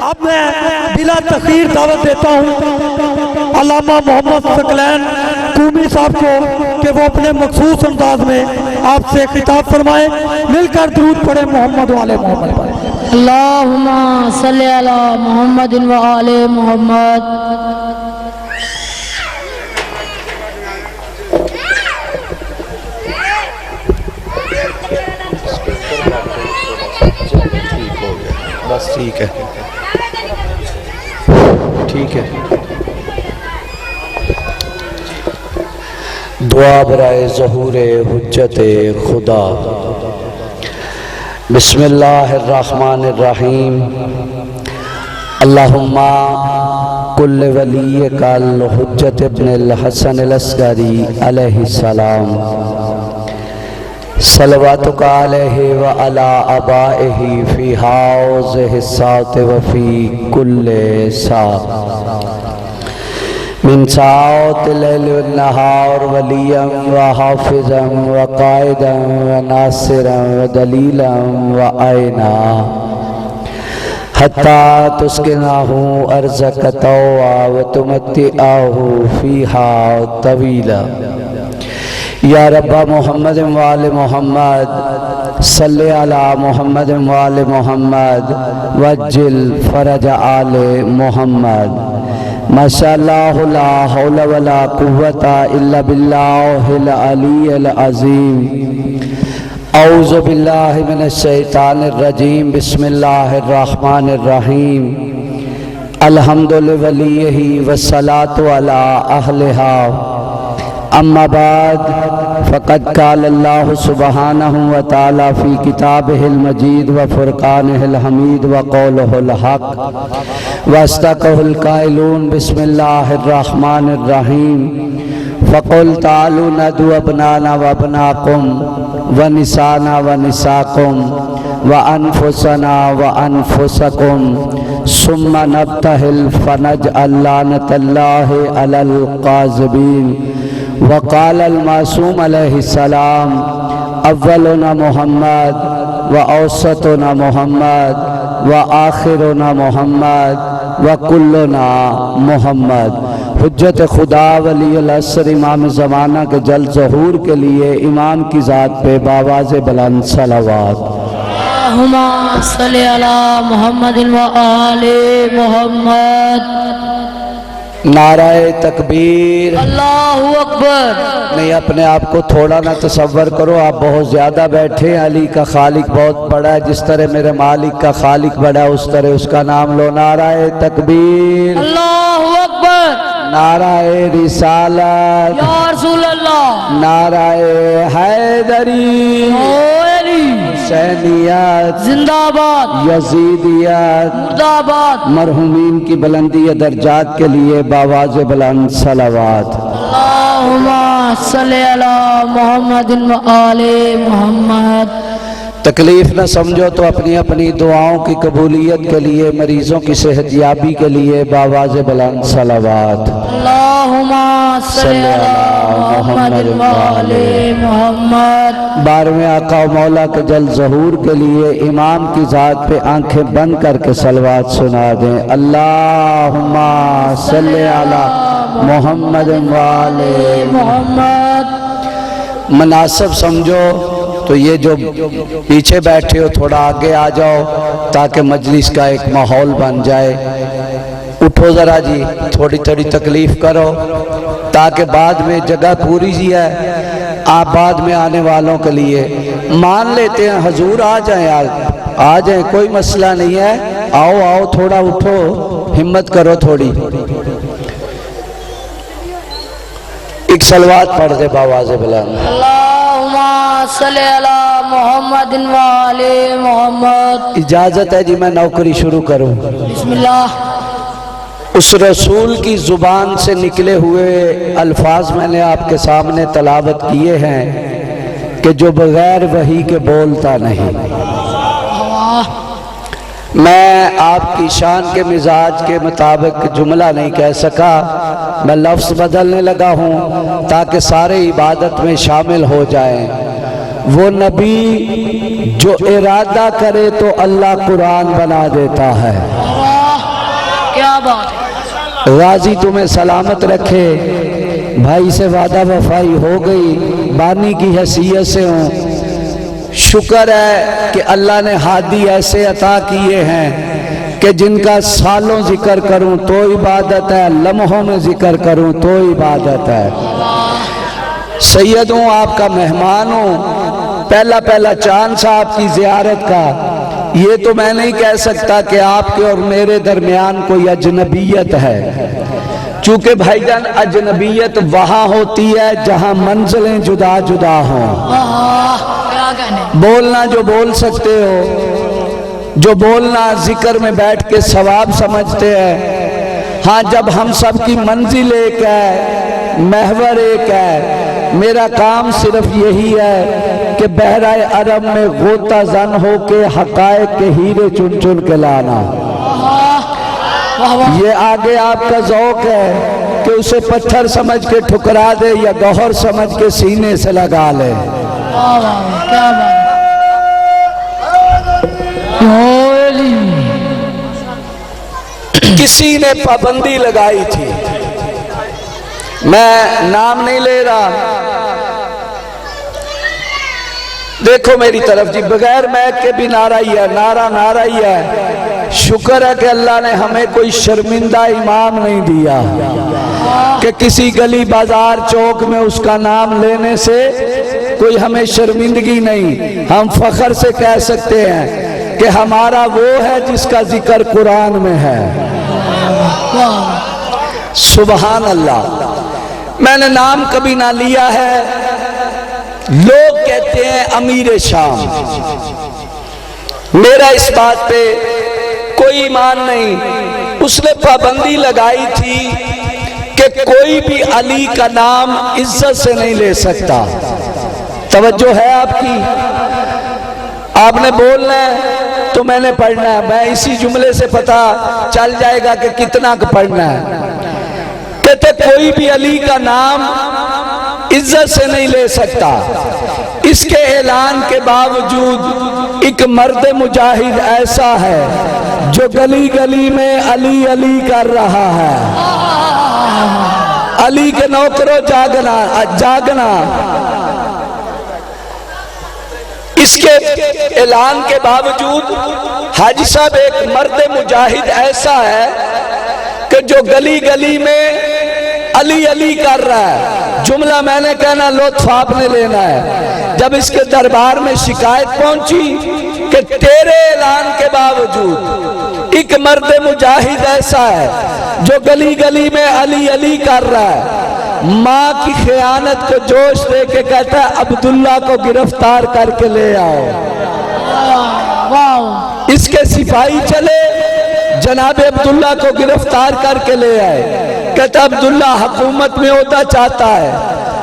अब मैं बिला तखीर दावत देता हूँ अल्लामा मोहम्मद सकलैन कूमी साहब को कि वो अपने मखसूस अंदाज में आपसे खिताब फरमाए। मिलकर दुरूद पढ़े मोहम्मद वाले मोहम्मद पर। अल्लाहुम्मा सल्ली अला मुहम्मदिन व आले मुहम्मद। बस ठीक है, ठीक है। दुआ बराए ज़हूरे हुज्जते खुदा। बिस्मिल्लाहिर्रहमानिर्रहीम। अल्लाहुम्मा कुल्ल वली कल हुज्जत इब्नुल हसन अल-अस्गरी अलैहिस्सलाम सलवातुका अलैहि व अला अबाइही फी हाउज़िहि सात व फी कुल्ले सात मिन साअतिल लैल व नहार वलियम व हाफिज़म व काइदम व नासिरम व दलीलम व आइना हत्ता तुस्किनाहु अर्ज़क तौआ व तुमत्तिआहु फीहा तवीला। या रब्बा मोहम्मद वाले मोहम्मद सल्ले अला मोहम्मद वाले मोहम्मद वज्जिल फरज आले मोहम्मद। माशाअल्लाह ला हौला वला कुव्वता इल्ला बिल्लाहिल अलील अज़ीम। औज़ु बिल्लाहि मिनश शैतानिर रजीम। बिस्मिल्लाहिर रहमानिर रहीम। अल्हम्दुलिल्लाहि वलियही वस्सलातु अला अहलिहा। अम्मा बाद फ़क़द क़ाल अल्लाहु सुब्हानहु व तआला फ़ी किताबिहिल मजीद व फ़ुरक़ानिहिल हमीद व क़ौलिहिल हक़ व अस्दक़हुल क़ाइलून। बिस्मिल्लाहिर रहमानिर रहीम। फ़क़ुल तालू नदू अबनाना व अबनाकुम व निसाना व निसाकुम व अनफुसना व अनफुसकुम सुम्मा नब्तहिल फ़नजअल लानतल्लाहि अलल क़ाज़िबीन। वक़ाल अल-मासूम अलैहिस्सलाम अव्वलुना मोहम्मद व औसतुना मोहम्मद व आखिरुना मोहम्मद व कुल्लुना मोहम्मद। हुज्जत खुदा वलीउल असर इमाम ज़माना के जल ज़हूर के लिए इमाम की ज़ात पे बावाज़ बुलंद सलावत। अल्लाहुम्मा सल्ली अला मुहम्मदिन व आले मुहम्मद। नाराए तकबीर। अल्लाहु अकबर। नहीं, अपने आप को थोड़ा ना तसव्वुर करो, आप बहुत ज़्यादा बैठे हैं। अली का खालिक बहुत बड़ा है, जिस तरह मेरे मालिक का खालिक बड़ा है उस तरह उसका नाम लो। नाराए तकबीर। अल्लाहु अकबर। नाराए रिसालत। या रसूल अल्लाह। नाराए हैदरी। हुसैनियत जिंदाबाद। यजीदियत मुर्दाबाद। मरहुमीन की बुलंदी दर्जात के लिए बावाज़ बुलंद सलावत। अल्लाहुम्मा सल्ली अला मुहम्मदिन व आले मुहम्मद। तकलीफ न समझो तो अपनी अपनी दुआओं की कबूलियत के लिए, मरीजों की सेहतयाबी के लिए बावाज़ बुलंद सलावत। अल्लाहुम्मा सल्ली अला मुहम्मदिन व आले मुहम्मद। 12वें आका मौला के जल ज़हूर के लिए इमाम की ज़ात पे आंखें बंद करके सलवात सुना दें। अल्लाहुम्मा सल्ली अला मोहम्मद व आले मुहम्मद। मुनासिब समझो तो ये जो पीछे बैठे हो थोड़ा आगे आ जाओ ताकि मजलिस का एक माहौल बन जाए। उठो ज़रा जी, थोड़ी थोड़ी तकलीफ़ करो ताकि बाद में जगह पूरी जी है। आप बाद में आने वालों के लिए मान लेते हैं हजूर आ जाएं, आ जाएं, कोई मसला नहीं है। आओ आओ, थोड़ा उठो, हिम्मत करो थोड़ी। एक सलवात पढ़ दे बावाज़ बुलंद। अल्लाहुम्मा सल्ली अला मुहम्मदिन व आले मुहम्मद। इजाज़त है जी मैं नौकरी शुरू करूं। बिस्मिल्लाह। उस रसूल की ज़ुबान से निकले हुए अल्फाज मैंने आपके सामने तलावत किए हैं कि जो बग़ैर वही के बोलता नहीं। मैं आपकी शान के मिजाज के मुताबिक जुमला नहीं कह सका, मैं लफ्ज़ बदलने लगा हूँ ताकि सारे इबादत में शामिल हो जाएं। वो नबी जो इरादा करे तो अल्लाह कुरान बना देता है। बात है। गाजी तुम्हें सलामत रखे। भाई से वादा वफाई हो गई, बानी की हैसियत से हूँ। शुक्र है कि अल्लाह ने हादी ऐसे अता किए हैं कि जिनका सालों जिक्र करूं तो इबादत है, लम्हों में जिक्र करूं तो इबादत है। सैयद हूँ, आपका मेहमान हूँ। पहला चांद साहब की जियारत का ये तो मैं नहीं कह सकता कि आपके और मेरे दरमियान कोई अजनबीयत है, चूंकि भाईजान अजनबीयत वहां होती है जहां मंजिलें जुदा जुदा हों। क्या कहने, बोलना जो बोल सकते हो, जो बोलना जिक्र में बैठ के सवाब समझते हैं। हाँ, जब हम सब की मंजिल एक है, महवर एक है। मेरा काम सिर्फ यही है कि बहराए अरब में गोता जन हो के हकायक के हीरे चुन चुन के लाना। ये आगे आपका ज़ौक है कि उसे पत्थर समझ के ठुकरा दे या गौहर समझ के सीने से लगा ले। क्या बात, किसी ने पाबंदी लगाई थी, मैं नाम नहीं ले रहा, देखो मेरी तरफ जी, बगैर मैक के भी नारा ही है, नारा ही है। शुक्र है कि अल्लाह ने हमें कोई शर्मिंदा इमाम नहीं दिया कि किसी गली बाजार चौक में उसका नाम लेने से कोई हमें शर्मिंदगी नहीं। हम फख्र से कह सकते हैं कि हमारा वो है जिसका जिक्र कुरान में है। सुबहान अल्लाह। मैंने नाम कभी ना लिया है। लोग कहते हैं अमीर शाम, मेरा इस बात पे कोई ईमान नहीं। उसने पाबंदी लगाई थी कि कोई भी अली का नाम इज्जत से नहीं ले सकता। तवज्जो है आपकी? आपने बोलना है तो मैंने पढ़ना है, मैं इसी जुमले से पता चल जाएगा कि कितना का पढ़ना है। कहते कोई भी अली का नाम इज्जत से नहीं ले सकता। इसके ऐलान के बावजूद एक मर्द मुजाहिद ऐसा है जो गली गली में अली अली कर रहा है। अली के नौकरों जागना। इसके ऐलान के बावजूद हाजी साहब एक मर्द मुजाहिद ऐसा है कि जो गली गली में अली अली कर रहा है। जुमला मैंने कहना, लुत्फ आपने लेना है। जब इसके दरबार में शिकायत पहुंची कि तेरे ऐलान के बावजूद एक मर्द मुजाहिद ऐसा है जो गली गली में अली अली कर रहा है, माँ की खयानत को जोश दे के कहता है अब्दुल्ला को गिरफ्तार करके ले आओ। इसके सिपाही चले, जनाब अब्दुल्ला को गिरफ्तार करके ले आए। कहता अब्दुल्ला हुकूमत में होता चाहता है,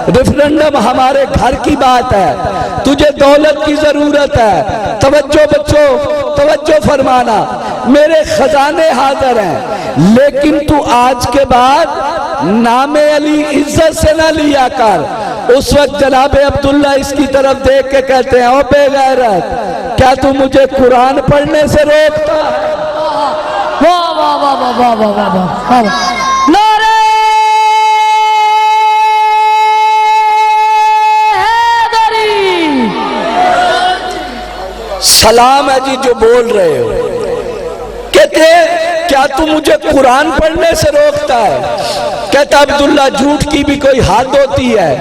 रेफरेंडम हमारे घर की बात है, तुझे दौलत की जरूरत है। तवज्जो बच्चों, तवज्जो फरमाना, मेरे खजाने हाजिर हैं, लेकिन तू आज के बाद नामे अली इज्जत से ना लिया कर। उस वक्त जनाब अब्दुल्ला इसकी तरफ देख के कहते हैं ओ बेगैरत, क्या तू मुझे कुरान पढ़ने से रोकता? वाह वाह वाह वाह वाह वाह वाह वाह वाह। नारे हैदरी। सलाम है जी जो बोल रहे हो। कहते क्या तू मुझे कुरान पढ़ने से रोकता है? कहता अब्दुल्ला झूठ की भी कोई हद होती है।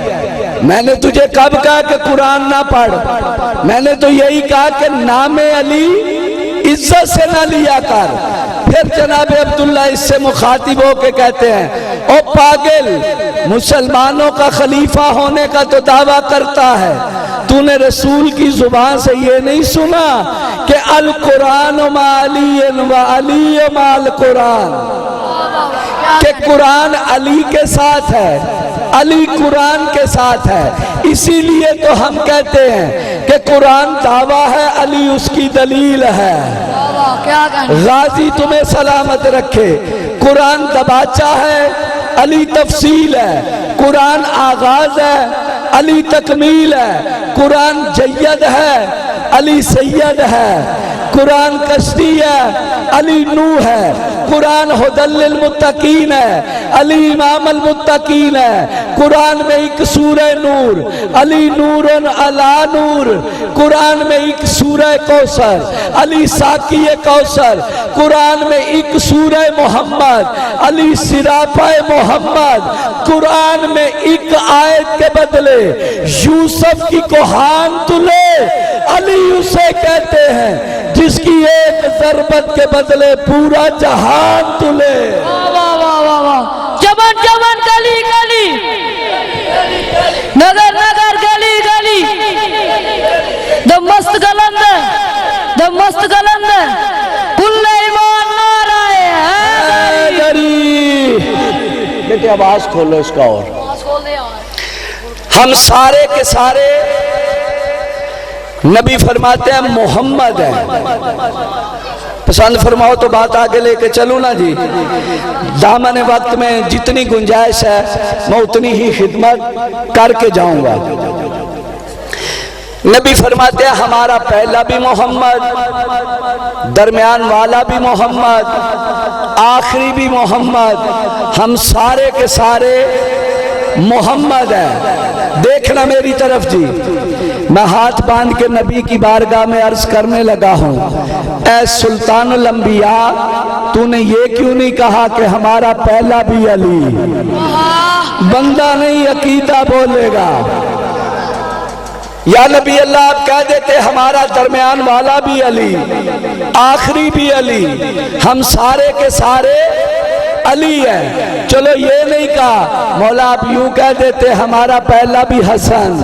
मैंने तुझे कब कहा कि कुरान ना पढ़? मैंने तो यही कहा कि नामे अली इज्जत से ना लिया कर। फिर जनाब अब्दुल्ला इससे मुखातिब होके कहते हैं ओ पागल, मुसलमानों का खलीफा होने का तो दावा करता है, तूने रसूल की जुबान से ये नहीं सुना कि अल कुरान व अली माल कुरान, कि कुरान अली के साथ है, अली कुरान के साथ है। इसीलिए तो हम कहते हैं कि कुरान दावा है, अली उसकी दलील है। गाजी तुम्हें सलामत रखे। कुरान दबाचा है, अली तफसील है। कुरान आगाज है, अली तकमील है। कुरान जय्यद है, अली सैयद है। कुरान कश्ती है, अली नूह है। कुरान हुदल लिल मुत्तकीन है, अली इमाम अल मुत्तकीन है। कुरान में एक सूरह नूर, अली नूरन अला नूर। कुरान में एक सूरह कौसर, अली साकी कौसर। कुरान में एक सूरह मोहम्मद, अली सिरापा मोहम्मद। कुरान में एक आयत के बदले यूसुफ की कोहान तुले, अली उसे कहते हैं जिसकी एक जरबत के बदले पूरा जहान तुले। वाह वाह वाह वाह, चमन चमन गली गली, नगर नगर गली गली, द मस्त गलंद, द मस्त गलंद, कुल्ले ईमान नाराए हैदरी। बेटे आवाज खोलो इसका। और हम सारे के सारे नबी फरमाते हैं मोहम्मद है। पसंद फरमाओ तो बात आगे लेके चलूं ना जी। दामन वक्त में जितनी गुंजाइश है मैं उतनी ही खिदमत करके जाऊंगा। नबी फरमाते हैं हमारा पहला भी मोहम्मद, दरमियान वाला भी मोहम्मद, आखिरी भी मोहम्मद। हम सारे के सारे मोहम्मद है। देखना मेरी तरफ जी, मैं हाथ बांध के नबी की बारगाह में अर्ज करने लगा हूं, ऐ सुल्तानुल अंबिया, तूने ये क्यों नहीं कहा कि हमारा पहला भी अली? बंदा नहीं अकीदा बोलेगा। या नबी अल्लाह आप कह देते हमारा दरमियान वाला भी अली, आखिरी भी अली, हम सारे के सारे अली है। चलो ये नहीं कहा, मौला आप यूं कह देते हमारा पहला भी हसन।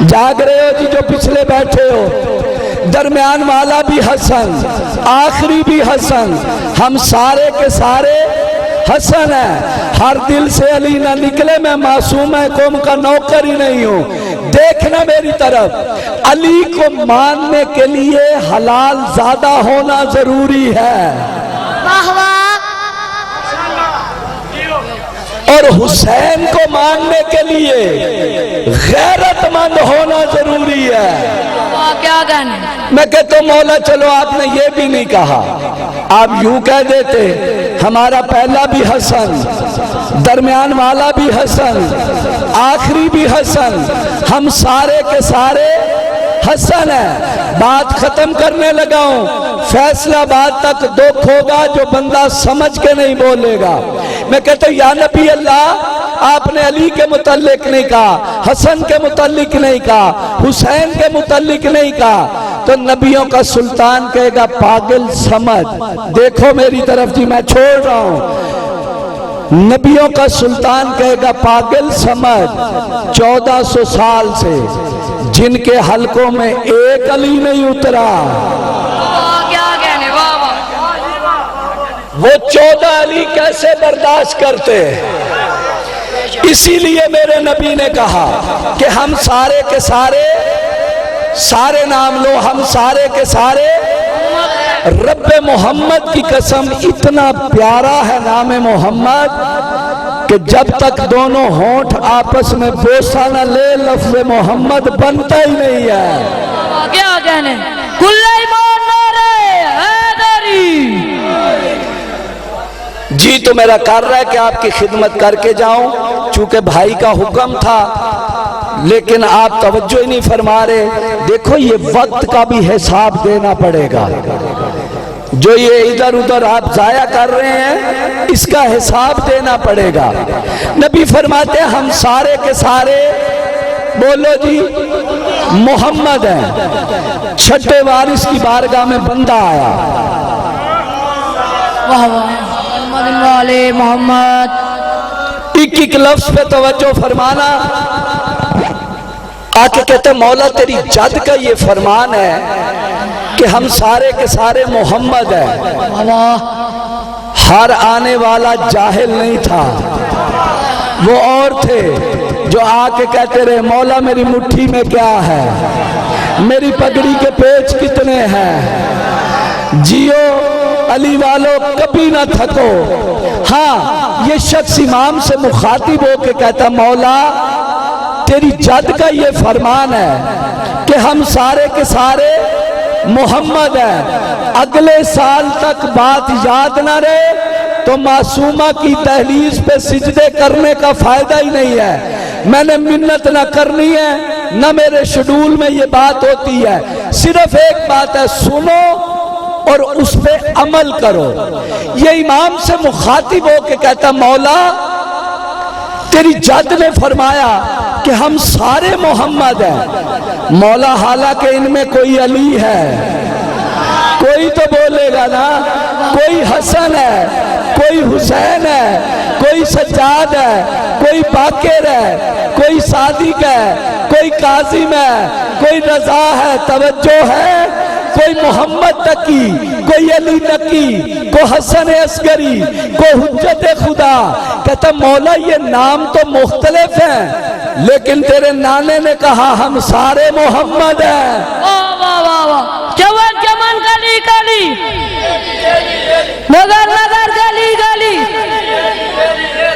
जाग रहे हो जी जो पिछले बैठे हो, दरमियान वाला भी हसन, आखिरी भी हसन, हम सारे के सारे हसन है। हर दिल से अली ना निकले, मैं मासूम है कौम का नौकर ही नहीं हूं। देखना मेरी तरफ, अली को मानने के लिए हलाल ज्यादा होना जरूरी है और हुसैन को मानने के लिए गैरतमंद होना जरूरी है। क्या कहने? मैं कहता हूं मौला चलो आपने ये भी नहीं कहा, आप यूं कह देते हमारा पहला भी हसन, दरमियान वाला भी हसन, आखिरी भी हसन, हम सारे के सारे हसन है। बात खत्म करने लगा हूं, फैसलाबाद तक दुख होगा जो बंदा समझ के नहीं बोलेगा। मैं कहता हूं या नबी अल्लाह, आपने अली के मुतल्लिक नहीं कहा, हसन के मुतल्लिक नहीं कहा, हुसैन के मुतल्लिक नहीं कहा, तो नबियों का सुल्तान कहेगा पागल समझ। देखो मेरी तरफ जी, मैं छोड़ रहा हूं। नबियों का सुल्तान कहेगा पागल समझ। 1400 साल से जिनके हलकों में एक अली नहीं उतरा, क्या कहने? वो 14 अली कैसे बर्दाश्त करते? इसीलिए मेरे नबी ने कहा कि हम सारे के सारे नाम लो, हम सारे के सारे रब्बे मोहम्मद की कसम, इतना प्यारा है नाम मोहम्मद कि जब तक दोनों होंठ आपस में बोसा न ले, लफ्ज़ मोहम्मद बनता ही नहीं है। क्या कहने? कुल्ले ईमान नारे हैदरी। जी तो मेरा कर रहा है कि आपकी खिदमत करके जाऊं, चूंकि भाई का हुक्म था, लेकिन आप तवज्जो ही नहीं फरमा रहे। देखो ये वक्त का भी हिसाब देना पड़ेगा, जो ये इधर उधर आप जाया कर रहे हैं इसका हिसाब देना पड़ेगा। नबी फरमाते हैं हम सारे के सारे, बोलो जी, मोहम्मद है। छठे वारिस की बारगाह में बंदा आया, वाह वाह, मोहम्मद वाले मोहम्मद। एक एक लफ्ज पे तवज्जो फरमाना। आके कहते मौला तेरी जद का ये फरमान है कि हम सारे के सारे मोहम्मद है। हर आने वाला जाहिल नहीं था, वो और थे जो आके कहते रहे मौला मेरी मुट्ठी में क्या है, मेरी पगड़ी के पेच कितने हैं। जियो अली वालों कभी ना थको। हाँ ये शख्स इमाम से मुखातिब होके कहता मौला तेरी जद का ये फरमान है कि हम सारे के सारे मोहम्मद है, अगले साल तक बात याद ना रहे तो मासूमा की दहलीज पे सिजदे करने का फायदा ही नहीं है। मैंने मिन्नत ना करनी है, ना मेरे शेड्यूल में ये बात होती है। सिर्फ एक बात है, सुनो और उस पे अमल करो। ये इमाम से मुखातिब हो के कहता, मौला तेरी जद ने फरमाया कि हम सारे मोहम्मद हैं। मौला हालांकि इनमें कोई अली है, कोई तो बोलेगा ना, कोई हसन है, कोई हुसैन है, कोई सज्जाद है, कोई बाकिर है, कोई सादिक है, कोई काजिम है, कोई रजा है, तवज्जो है, कोई मोहम्मद तकी, कोई अली नकी, कोई हसन असगरी, कोई हुज्जत खुदा। कहता मौला ये नाम तो मुख्तलिफ हैं, लेकिन तेरे नाने ने कहा हम सारे मोहम्मद हैं। वाह वाह वाह वाह, चमन चमन गली गली, नगर नगर गली गली,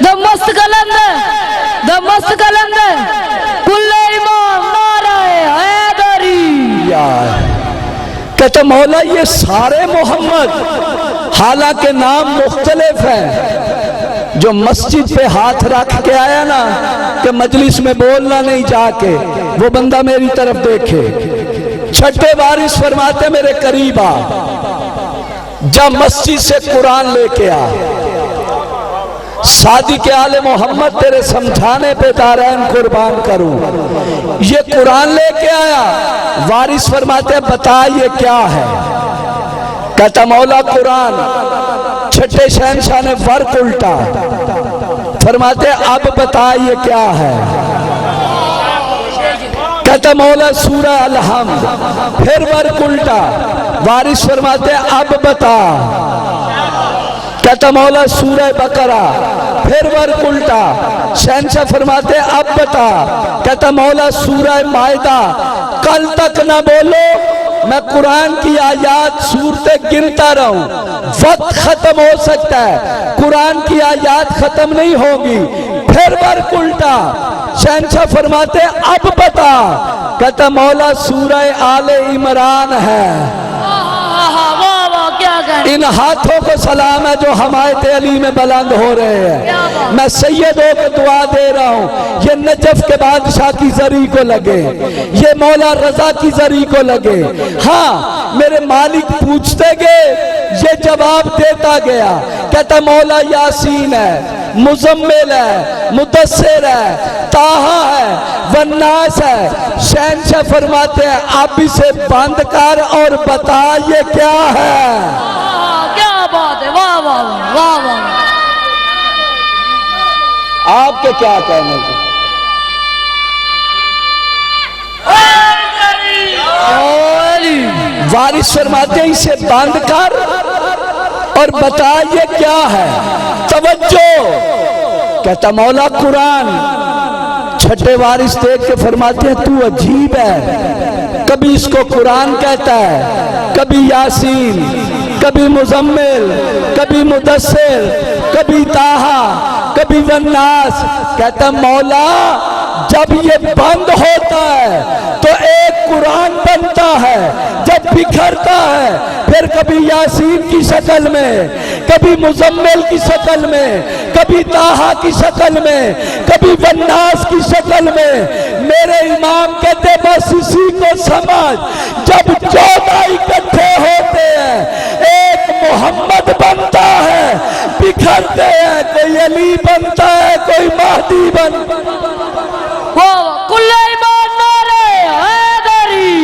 द मस्त कलंदर कुल्ले इमाम नाराए हैदरी। यार कहते मौला ये सारे मोहम्मद, हालांकि नाम मुख्तलिफ है। जो मस्जिद पे हाथ रख के आया ना कि मजलिस में बोलना नहीं जाके, वो बंदा मेरी तरफ देखे। छठे वारिस फरमाते मेरे करीब आ, जब मस्जिद से कुरान लेके आ, शादी के आले मोहम्मद तेरे समझाने पे दारैन कुर्बान करूं। ये कुरान लेके आया, वारिस फरमाते बता ये क्या है। कहता मौला कुरान। छठे शहंशाह ने वर्क उल्टा, फरमाते अब बता ये क्या है। कहता मौला सूरह अल-हम्द, फिर वर्क उल्टा, वारिस फरमाते अब बता। कहता मौला सूरह बकरा, फिर वर्क उल्टा, शहंशाह फरमाते अब बता। कहता मौला सूरह मायदा, कल तक ना बोलो, मैं कुरान की आयात सूरतें गिनता रहूं, वक्त खत्म हो सकता है, कुरान की आयात खत्म नहीं होगी। फिर वर्क उल्टा, शहंशाह फरमाते अब बता। कहता मौला सूरह आले इमरान है। इन हाथों को सलाम है जो हमायत अली में बुलंद हो रहे हैं। मैं सैयदों को दुआ दे रहा हूँ, ये नजफ के बादशाह की जरी को लगे, ये मौला रजा की जरी को लगे। हाँ मेरे मालिक पूछते गए, ये जवाब देता गया। कहता मौला यासीन है, मुजम्मिल है, मुदस्सिर है, ताहा है, वन्नास है। शहंशाह फरमाते हैं अब इसे बंद कर और बता ये क्या है। क्या बात है, वाह वाह वाह वाह। आपके क्या कहने को? वारिस फरमाते हैं इसे बंद कर और बता ये क्या है। तवज्जो। कहता मौला कुरान। छठे वारिस देख के फरमाते हैं तू अजीब है, कभी इसको कुरान कहता है, कभी यासीन, कभी मुजम्मिल, कभी मुदस्सिर, कभी ताहा, कभी वन्नास। कहता मौला जब ये बंद होता है तो एक कुरान बनता है, जब बिखरता है फिर कभी यासीन की शक्ल में, कभी मुजम्मिल की शक्ल में, कभी ताहा की शक्ल में, कभी वन्नास की शक्ल में। मेरे इमाम कहते बस इसी को समझ, जब 14 इकट्ठे होते हैं एक मोहम्मद बनता है, बिखरते हैं, कोई अली बनता है, कोई महदी बनता है। कुल्ले ईमान नारे हैदरी।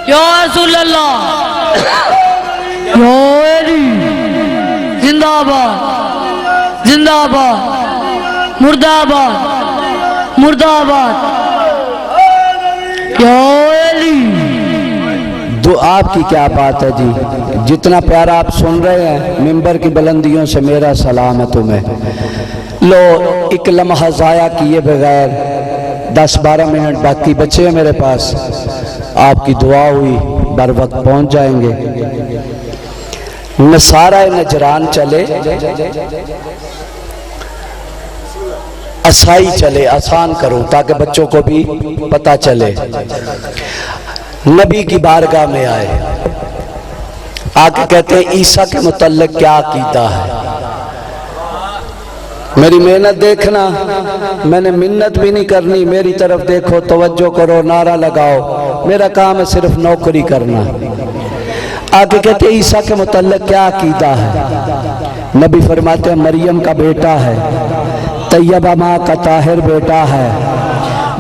या रसूल अल्लाह, या अली, जिंदाबाद जिंदाबाद, मुर्दाबाद मुर्दाबाद, या अली। तो आपकी क्या बात है जी, जितना प्यारा आप सुन रहे हैं मिंबर की बुलंदियों से मेरा सलाम है तुम्हें। लो एक लम्हा ज़ाया किए बगैर 10-12 मिनट बाकी बचे हैं मेरे पास, आपकी दुआ हुई बर वक्त पहुंच जाएंगे। नसारा नजरान चले, आसाई चले, आसान करो ताकि बच्चों को भी पता चले। नबी की बारगाह में आए, आके कहते हैं ईसा के मुतल्लिक क्या अकीदा है। मेरी मेहनत देखना, मैंने मिन्नत भी नहीं करनी, मेरी तरफ देखो, तवज्जो करो, नारा लगाओ, मेरा काम है सिर्फ नौकरी करना। आगे कहते हैं ईसा के मुतल्लिक क्या अकीदा है। नबी फरमाते हैं मरियम का बेटा है, तैयबा माँ का ताहिर बेटा है,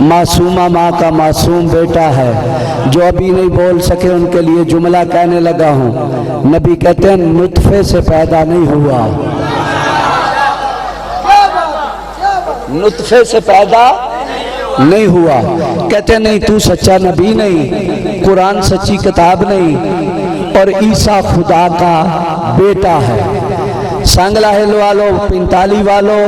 मासूमा माँ का मासूम बेटा है। जो अभी नहीं बोल सके उनके लिए जुमला कहने लगा हूँ। नबी कहते हैं नुत्फे से पैदा नहीं हुआ, नुत्फे से पैदा नहीं हुआ। कहते हैं नहीं, तू सच्चा नबी नहीं, कुरान सच्ची किताब नहीं, और ईसा खुदा का बेटा है। सांगला हिल वालों, पिंताली वालों,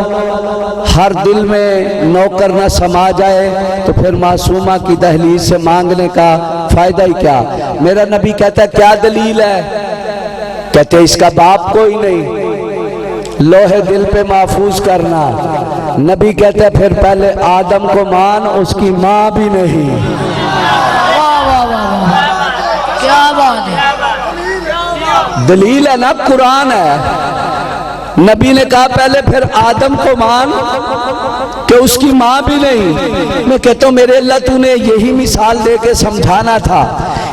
हर दिल में नौकर न समा जाए तो फिर मासूमा की दहलीज से मांगने का फायदा ही क्या। मेरा नबी कहता है क्या दलील है। कहते हैं इसका बाप कोई नहीं, लोहे दिल पे महफूज करना। नबी कहते हैं फिर पहले आदम को मान, उसकी माँ भी नहीं। वाह वाह वाह वाह, क्या बात है। दलील है ना, कुरान है। नबी ने कहा पहले फिर आदम को मान कि उसकी माँ भी नहीं। मैं कहता हूँ मेरे अल्लाह तूने यही मिसाल दे के समझाना था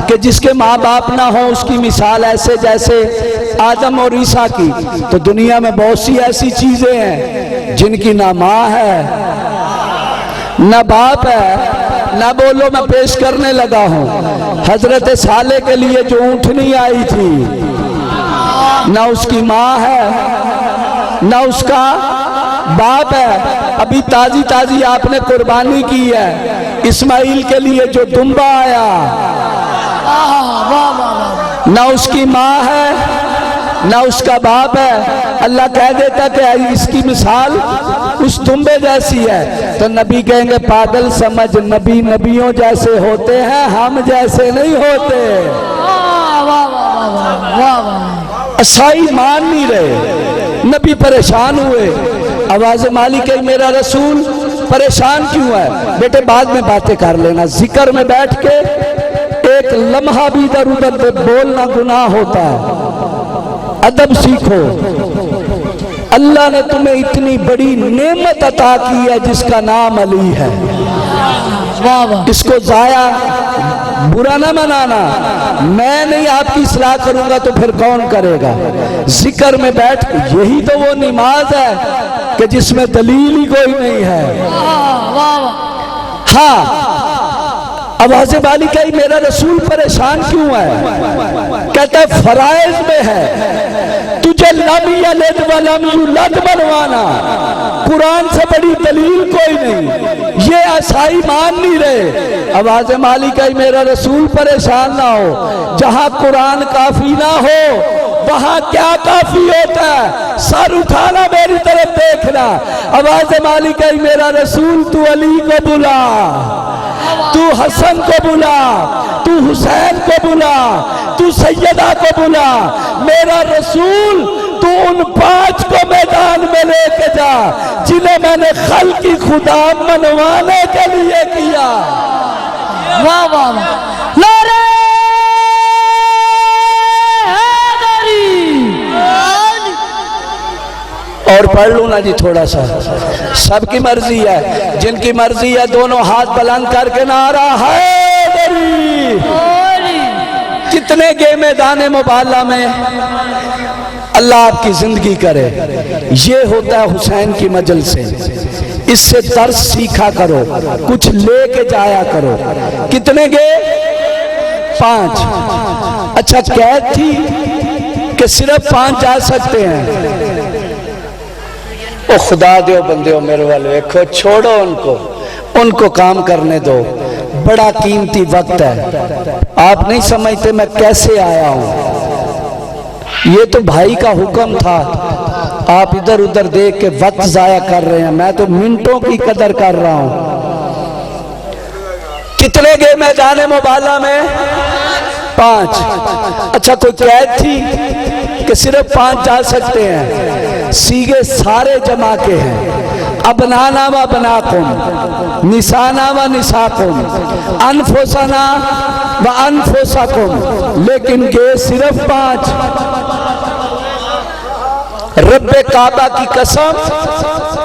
कि जिसके माँ बाप ना हो उसकी मिसाल ऐसे जैसे आदम और ईसा की। तो दुनिया में बहुत सी ऐसी चीजें हैं जिनकी ना माँ है ना बाप है ना बोलो। मैं पेश करने लगा हूँ हजरत साले के लिए जो ऊँटनी आई थी, ना उसकी माँ है ना उसका बाप है। अभी ताजी ताजी आपने कुर्बानी की है इस्माइल के लिए जो दुम्बा आया, ना उसकी माँ है ना उसका बाप है। अल्लाह कह देता कि इसकी मिसाल उस दुम्बे जैसी है, तो नबी कहेंगे पागल समझ, नबी नबियों जैसे होते हैं, हम जैसे नहीं होते। असाई मान नहीं रहे, नबी परेशान हुए। आवाज़ मालिक है मेरा रसूल परेशान क्यों है। बेटे बाद में बातें कर लेना, जिक्र में बैठ के एक लम्हा भी इधर उधर बोलना गुनाह होता है। अदब सीखो। अल्लाह ने तुम्हें इतनी बड़ी नेमत अता की है जिसका नाम अली है। इसको जाया बुरा ना मनाना। मैं नहीं आपकी इस्लाह करूंगा तो फिर कौन करेगा। जिक्र में बैठ, यही तो वो नमाज है कि जिसमें दलील ही कोई नहीं है। हाँ, आवाज़ वाली कही मेरा रसूल परेशान क्यों है। कहता है फराइज में है तुझे लम यलिद वलम यूलद बनवाना। कुरान से बड़ी दलील कोई नहीं, ये असाई मान नहीं रहे। आवाज़ मालिक है मेरा रसूल परेशान ना हो। जहां कुरान काफी ना हो वहां क्या काफी होता है। सर उठाना, मेरी तरफ देखना। आवाज़ मालिक है मेरा रसूल तू अली को बुला, तू हसन को बुला, तू हुसैन को बुला, तू सैयदा को बुला। मेरा रसूल तू उन 5 को मैदान में लेके जा जिन्हें मैंने खल की खुदा मनवाने के लिए किया। वाह वाह वाह, नारे और पढ़ लू ना जी थोड़ा सा। सबकी मर्जी है, जिनकी मर्जी है दोनों हाथ बुलंद करके नारा हैदरी। कितने गए मैदान मुबाला में। अल्लाह आपकी जिंदगी करे। ये होता है हुसैन की मजल से। इससे दर्स सीखा करो, कुछ लेके जाया करो। कितने गए? 5। अच्छा कैद थी कि सिर्फ 5 जा सकते हैं। ओ खुदा दो बंदे हो मेरे वाले, देखो छोड़ो उनको काम करने दो। बड़ा कीमती वक्त है। आप नहीं समझते मैं कैसे आया हूं। ये तो भाई का हुक्म था, आप इधर उधर देख के वक्त जाया कर रहे हैं। मैं तो मिनटों की कदर कर रहा हूं। कितने गए मैदान मुबाला में? 5। अच्छा कोई कैद थी कि सिर्फ 5 जा सकते हैं। सीगे सारे जमा के हैं। अबनाना व अबनाकुम, निसाना व निसाकुम, अनफुसना व अनफुसकुम, लेकिन गे सिर्फ 5। रब्बे काबा की कसम,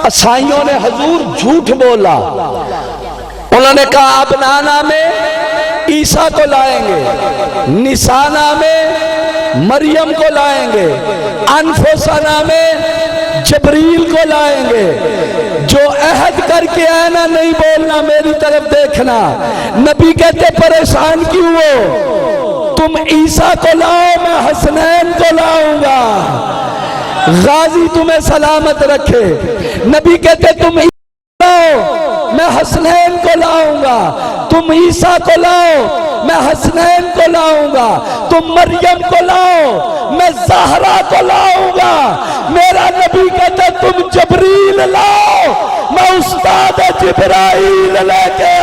ईसाइयों ने हजूर झूठ बोला। उन्होंने कहा अबनाना में ईसा को लाएंगे, निसाना में मरियम को लाएंगे, अनफुसना में जबरील को लाएंगे। जो अहद करके आए ना, नहीं बोलना, मेरी तरफ देखना। नबी कहते परेशान क्यों हो, तुम ईसा को लाओ, मैं हसनैन को लाऊंगा, गाजी तुम्हें सलामत रखे। नबी कहते तुम ईसा लाओ, मैं हसनैन को लाऊंगा, तुम ईसा को लाओ, मैं हसनैन को लाऊंगा, तुम मरियम को लाओ, मैं ज़हरा को लाऊंगा। मेरा नबी कहता तुम जबरील लाओ, मैं उस्ताद जिब्राइल लेके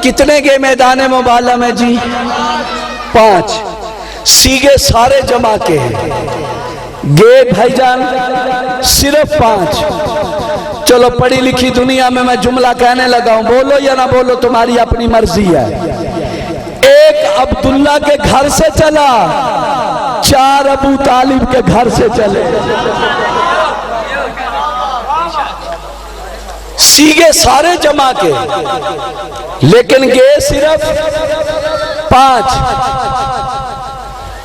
कितने के मैदान मुबाला में जी? 5। सीगे सारे जमा के हैं, गे भाईजान सिर्फ 5। चलो पढ़ी लिखी दुनिया में मैं जुमला कहने लगा हूं, बोलो या ना बोलो तुम्हारी अपनी मर्जी है। एक अब्दुल्ला के घर से चला, 4 अबू तालिब के घर से चले। सीगे सारे जमा के, लेकिन गे सिर्फ 5।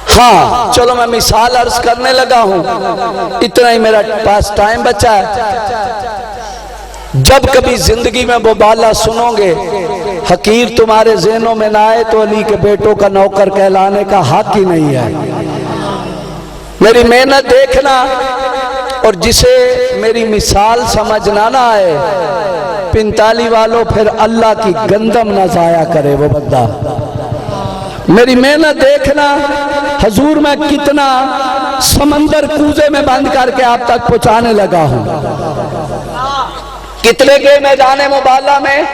हाँ चलो मैं मिसाल अर्ज करने लगा हूं, इतना ही मेरा पास टाइम बचा है। जब कभी जिंदगी में मुबाला सुनोगे, हकीर तुम्हारे ज़हनों में ना आए तो अली के बेटों का नौकर कहलाने का हक ही नहीं है। मेरी मेहनत देखना, और जिसे मेरी मिसाल समझना ना आए, 45 वालों फिर अल्लाह की गंदम न जाया करे वो बंदा। मेरी मेहनत देखना, हजूर मैं कितना समंदर कूजे में बंद करके आप तक पहुंचाने लगा हूं। कितने के मैदान मुबाला में।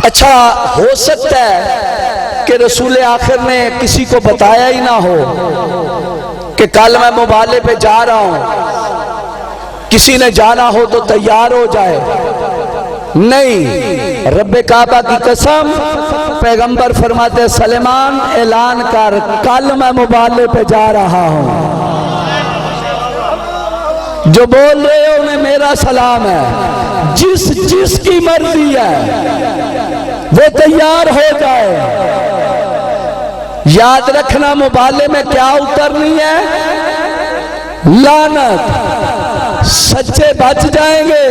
अच्छा हो सकता है कि रसूल आखिर ने किसी को बताया ही ना हो कि कल मैं मुबाले पे जा रहा हूं, किसी ने जाना हो तो तैयार हो जाए। नहीं, रब्बे काबा की कसम, पैगंबर फरमाते सलेमान ऐलान कर, कल मैं मुबाले पे जा रहा हूं। जो बोल रहे हो उन्हें मेरा सलाम है। जिसकी मर्जी है वो तैयार हो जाए। याद रखना मुबाले में क्या उतरनी है? लानत। सच्चे बच जाएंगे,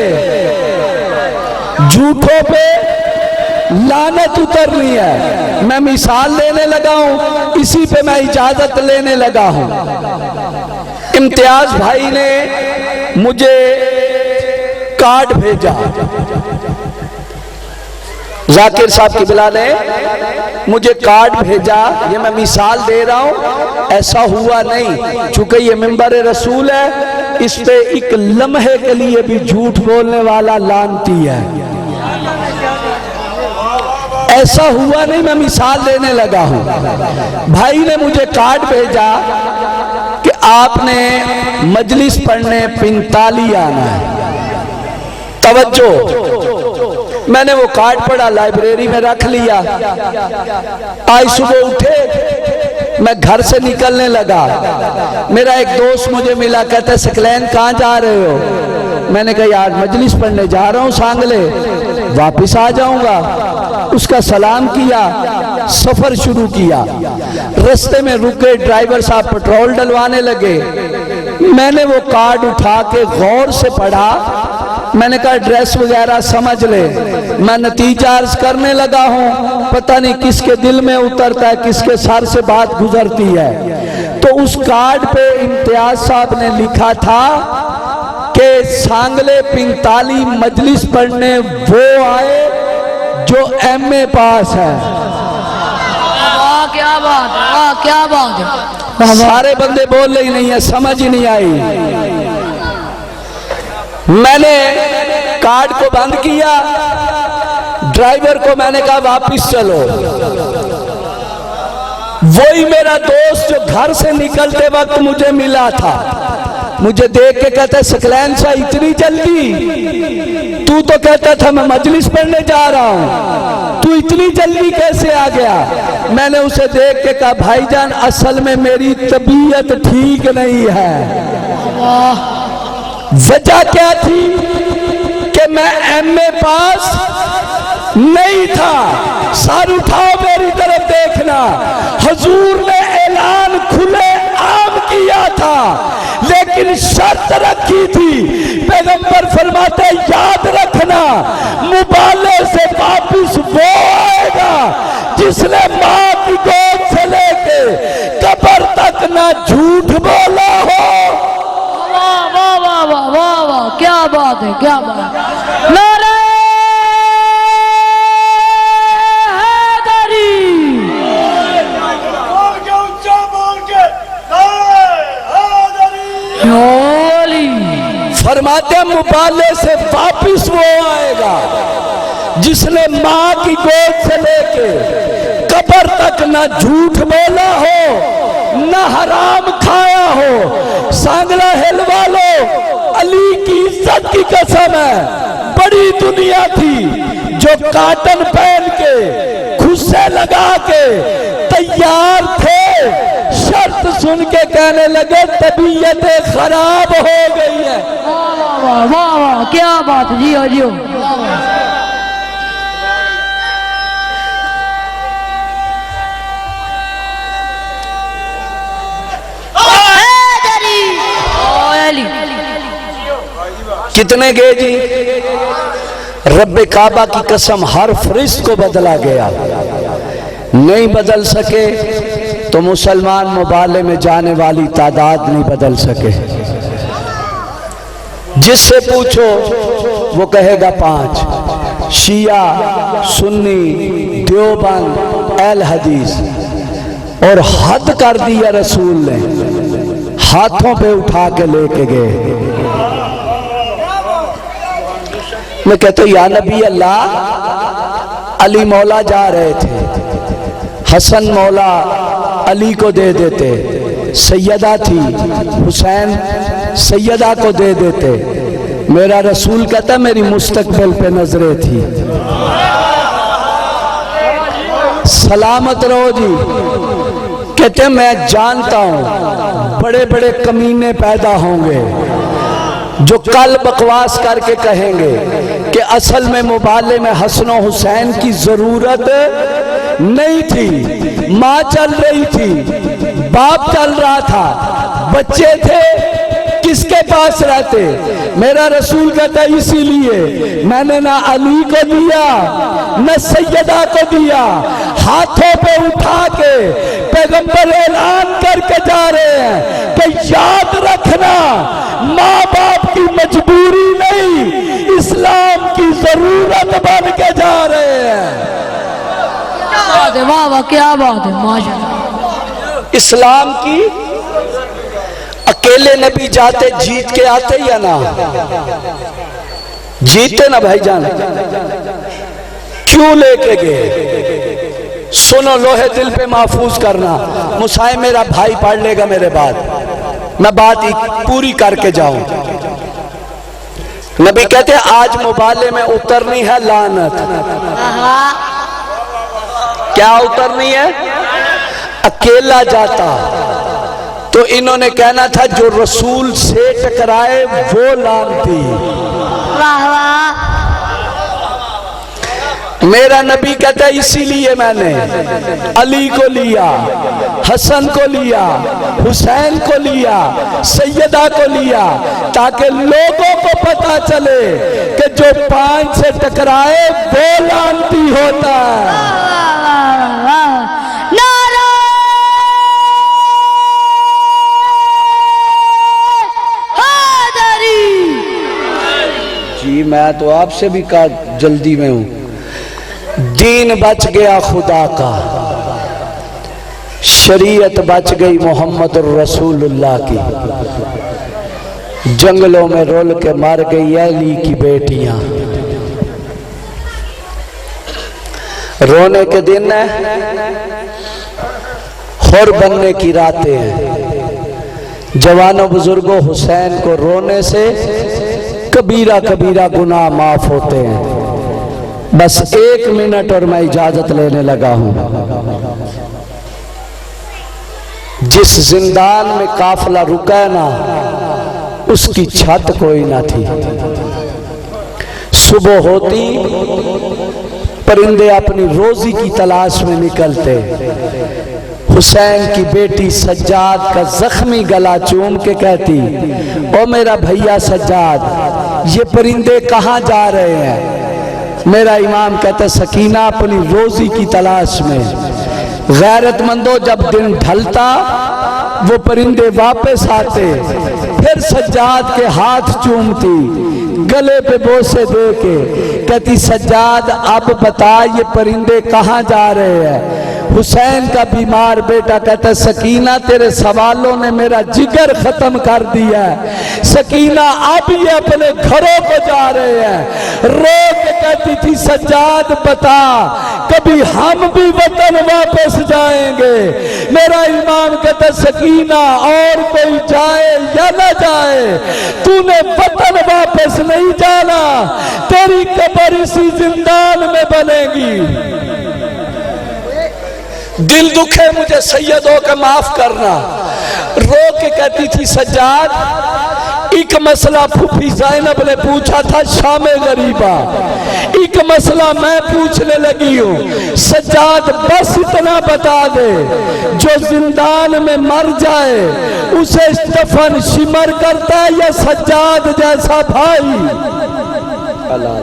झूठों पे लानत उतरनी है। मैं मिसाल लेने लगा हूं, इसी पे मैं इजाजत लेने लगा हूं। इम्तियाज भाई ने मुझे कार्ड भेजा, जाकिर साहब की बिला ने मुझे कार्ड भेजा। ये मैं मिसाल दे रहा हूं, ऐसा हुआ नहीं, चूंकि ये मिंबर रसूल है, इस पे एक लम्हे के लिए भी झूठ बोलने वाला लानती है। ऐसा हुआ नहीं, मैं मिसाल देने लगा हूं। भाई ने मुझे कार्ड भेजा कि आपने मजलिस पढ़ने 45 आना है। तवज्जो, मैंने वो कार्ड पढ़ा, लाइब्रेरी में रख लिया। आज सुबह उठे, मैं घर से निकलने लगा, मेरा एक दोस्त मुझे मिला, कहता है सकलैन कहाँ जा रहे हो? मैंने कहा यार मजलिस पढ़ने जा रहा हूँ सांगले, वापिस आ जाऊंगा। उसका सलाम किया, सफर शुरू किया। रास्ते में रुके, ड्राइवर साहब पेट्रोल डलवाने लगे। मैंने वो कार्ड उठा के गौर से पढ़ा। मैंने कहा एड्रेस वगैरह समझ ले। मैं नतीजा अर्ज करने लगा हूं, पता नहीं किसके दिल में उतरता है, किसके सर से बात गुजरती है। तो उस कार्ड पे इम्तियाज साहब ने लिखा था कि सांगले 45 मजलिस पढ़ने वो आए जो MA पास है। क्या बात है, क्या बात है। सारे बंदे बोल रही नहीं है, समझ ही नहीं आई। मैंने कार्ड को बंद किया, ड्राइवर को मैंने कहा वापिस चलो। वही मेरा दोस्त जो घर से निकलते वक्त मुझे मिला था, मुझे देख के कहता, सकलैन शाह इतनी जल्दी? तू तो कहता था मैं मजलिस पढ़ने जा रहा हूं, तू इतनी जल्दी कैसे आ गया? मैंने उसे देख के कहा, भाईजान असल में मेरी तबीयत ठीक नहीं है। वजह क्या थी कि मैं एमए पास नहीं था। सर उठाओ मेरी तरफ देखना, हुजूर ने ऐलान खुले आम किया था, लेकिन शर्त रखी थी। पैगंबर फरमाते याद रखना, मुबाले से वापिस वो आएगा जिसने माँ की गोद से लेके कब्र तक ना झूठ बोला हो। वाह वाह वाह वाह वाह वाह, क्या बात है, क्या बात है। नारे फरमाते मुबाले से वापिस वो आएगा जिसने माँ की गोद से लेके कब्र तक ना झूठ बोला हो, ना हराम खाया हो। सांगला हिलवा लो, अली की इज्जत की कसम है, बड़ी दुनिया थी जो काटन पहन के खुस्से लगा के तैयार थे, शर्त सुन के कहने लगे तबीयतें खराब हो गई है। वाह वाह वाह, क्या बात, जियो जियो। कितने गए जी? रब्बे काबा की कसम, हर फरिश्त को बदला गया, नहीं बदल सके तो मुसलमान मुबाले में जाने वाली तादाद नहीं बदल सके। जिससे पूछो वो कहेगा 5, शिया, सुन्नी, देवबंद, अहल हदीस। और हद कर दिया रसूल ने, हाथों पे उठा के लेके गए। मैं कहता हूं या नबी अल्लाह, अली मौला जा रहे थे, हसन मौला अली को दे देते, सैयदा थी हुसैन सैयदा को दे देते। मेरा रसूल कहता मेरी मुस्तकबिल पे नजरें थी। सलामत रहो जी। कहते मैं जानता हूं बड़े बड़े कमीने पैदा होंगे जो कल बकवास करके कहेंगे कि असल में मुबाले में हसन हुसैन की जरूरत नहीं थी, माँ चल रही थी, बाप चल रहा था, बच्चे थे, किसके पास रहते? मेरा रसूल कहता इसीलिए मैंने ना अली को दिया न सैयदा को दिया। हाथों पे उठा के पैगंबर ऐलान करके जा रहे हैं कि याद रखना, माँ बाप की मजबूरी नहीं, इस्लाम की जरूरत बन के जा रहे हैं। वाह वाह, क्या बात है, माशाअल्लाह। इस्लाम की अकेले नबी जाते जीत के आते या ना? जीते ना भाईजान? क्यों लेके गए? सुनो, लोहे दिल पे महफूज करना। मुसाए मेरा भाई पढ़ लेगा मेरे बाद, मैं बात पूरी करके जाऊं। नबी कहते आज मुबाले में उतरनी है लानत। क्या उतरनी है? अकेला जाता तो इन्होंने कहना था जो रसूल से टकराए वो लानती। मेरा नबी कहता है इसीलिए मैंने अली को लिया, हसन को लिया, हुसैन को लिया, सैयदा को लिया, ताकि लोगों को पता चले कि जो 5 से टकराए वो लानती होता है। जी मैं तो आपसे भी जल्दी में हूं। दीन बच गया खुदा का, शरीयत बच गई मोहम्मद रसूलुल्लाह की। जंगलों में रोल के मर गई अली की बेटियां। रोने के दिन है, हुर बनने की रातें हैं। जवानों बुजुर्गों, हुसैन को रोने से कबीरा कबीरा गुनाह माफ होते हैं। बस 1 मिनट और मैं इजाजत लेने लगा हूं। जिस जिंदान में काफिला रुका है ना, उसकी छत कोई ना थी। सुबह होती परिंदे अपनी रोजी की तलाश में निकलते। हुसैन की बेटी सज्जाद का जख्मी गला चूम के कहती, ओ मेरा भैया सज्जाद, ये परिंदे कहाँ जा रहे हैं? मेरा इमाम कहता, सकीना अपनी रोजी की तलाश में। गैरतमंदों, जब दिन ढलता वो परिंदे वापस आते, फिर सज्जाद के हाथ चूमती, गले पे बोसे दे के कहती, सज्जाद अब बता ये परिंदे कहाँ जा रहे हैं? हुसैन का बीमार बेटा कहता, सकीना तेरे सवालों ने मेरा जिगर खत्म कर दिया है। सकीना अब ये अपने घरों को जा रहे हैं। रो के कहती थी, सज्जाद बता कभी हम भी वतन वापस जाएंगे? मेरा इमाम कहता, सकीना और कोई जाए या ना जाए, तूने वतन वापस नहीं जाना, तेरी कब्र इसी जिंदान में बनेगी। दिल दुखे मुझे सैयदों का माफ करना। रो के कहती थी, सज्जाद एक मसला फूफी ज़ैनब ने पूछा था शामे गरीबा, एक मसला मैं पूछने लगी हूँ। सज्जाद बस इतना बता दे, जो जिंदान में मर जाए उसे दफन शिमर करता है या सज्जाद जैसा भाई? अल्लाह